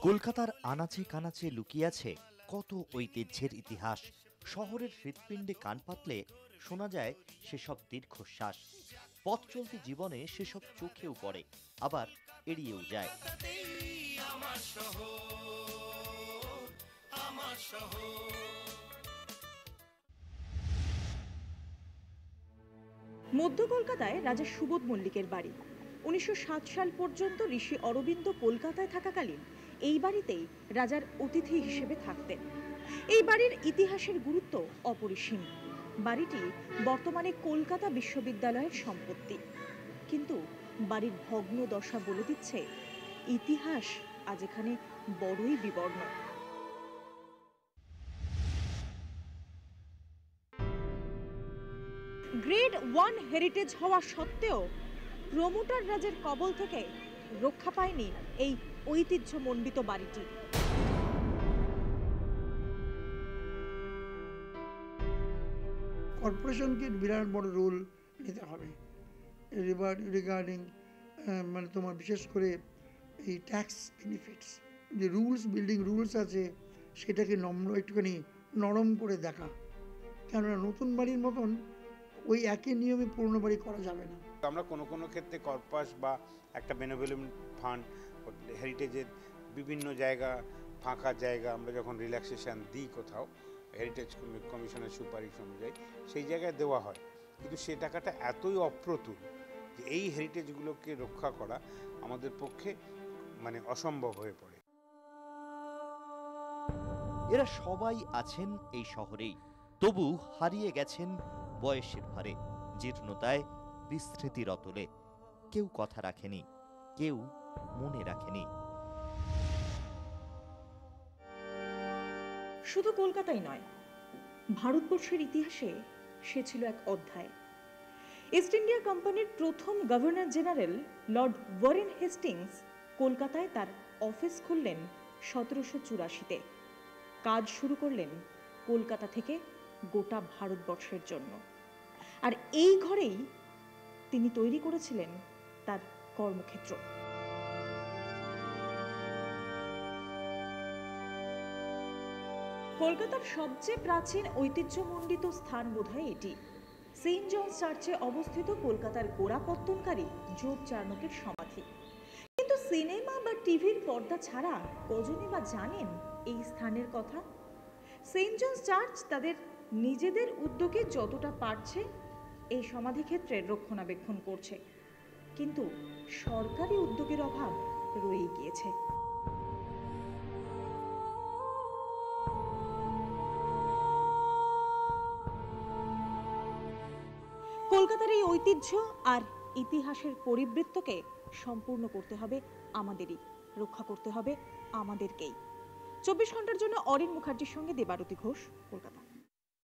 কলকাতার আনাচে কানাচে লুকিয়ে আছে কত ঐতিহ্যের ইতিহাস। শহরের হৃৎপিণ্ডে কান পাতলে শোনা যায় সেসব দীর্ঘশ্বাস। পথ চলতি জীবনে সেসব চোখেও পড়ে, আবার এড়িয়েও যায়। মধ্য কলকাতায় রাজা সুবোধ মল্লিকের বাড়ি। 1907 সাল পর্যন্ত ঋষি অরবিন্দ কলকাতায় থাকাকালীন এই বাড়িতেই রাজার অতিথি হিসেবে থাকতেন। এই বাড়ির ইতিহাসের গুরুত্ব অপরিসীম। বাড়িটি বর্তমানে কলকাতা বিশ্ববিদ্যালয়ের সম্পত্তি, কিন্তু বাড়ির ভগ্ন দশা বলে দিচ্ছে ইতিহাস আজ এখানে বড়ই বিবর্ণ। গ্রেড 1 হেরিটেজ হওয়া সত্ত্বেও প্রমোটার রাজের কবল থেকে রক্ষা পায়নি এই ঐতিহ্যমণ্ডিত বাড়িটি। কর্পোরেশনকে বিরাট বড় রোল নিতে হবে রিগার্ডিং মানে তোমার বিশেষ করে এই ট্যাক্স বেনিফিটস, যে রুলস, বিল্ডিং রুলস আছে সেটাকে একটুখানি নরম করে দেখা, কেননা নতুন বাড়ির মতন ওই একই নিয়মে পুরনো বাড়ি করা যাবে না। আমরা কোনো ক্ষেত্রে কর্পাস বা একটা বেনেভোলেন্ট ফান্ড হেরিটেজের বিভিন্ন জায়গা, ফাঁকা জায়গা আমরা যখন রিল্যাক্সেশন দিই কোথাও হেরিটেজ কমিশনের সুপারিশ অনুযায়ী সেই জায়গায় দেওয়া হয়, কিন্তু সে টাকাটা এতই অপ্রতুল যে এই হেরিটেজগুলোকে রক্ষা করা আমাদের পক্ষে মানে অসম্ভব হয়ে পড়ে। এরা সবাই আছেন এই শহরেই, তবু হারিয়ে গেছেন বয়সের ভারে, জীর্ণতায়, বিস্মৃতির অতলে। কেউ কথা রাখেনি, কেউ মনে রাখেনি। শুধু কলকাতাই নয়, ভারতবর্ষের ইতিহাসে সে ছিল এক অধ্যায়। ইস্ট ইন্ডিয়া কোম্পানির প্রথম governor general Lord Warren Hastings কলকাতায় তার অফিস খুললেন 1784-তে। কাজ শুরু করলেন কলকাতা থেকে গোটা ভারতবর্ষের জন্য। আর এই ঘরেই তিনি তৈরি করেছিলেন তার কর্মক্ষেত্র। কলকাতার সবচেয়ে প্রাচীন ঐতিহ্যমণ্ডিত স্থান বোধহয় এটি। সেন্ট জনস চার্চে অবস্থিত কলকাতার গোড়াপত্তনকারী যোগ চার্নকের সমাধি। কিন্তু সিনেমা বা টিভির পর্দা ছাড়া কজনই বা জানেন এই স্থানের কথা? সেন্ট জনস চার্চ তাদের নিজেদের উদ্যোগে যতটা পারছে এই সমাধিক্ষেত্রের রক্ষণাবেক্ষণ করছে, কিন্তু সরকারি উদ্যোগের অভাব রয়ে গিয়েছে। কলকাতার এই ঐতিহ্য আর ইতিহাসের পরিবৃত্তকে সম্পূর্ণ করতে হবে আমাদেরই, রক্ষা করতে হবে আমাদেরকেই। 24 ঘন্টার জন্য অরিন মুখার্জির সঙ্গে দেবারতী ঘোষ, কলকাতা।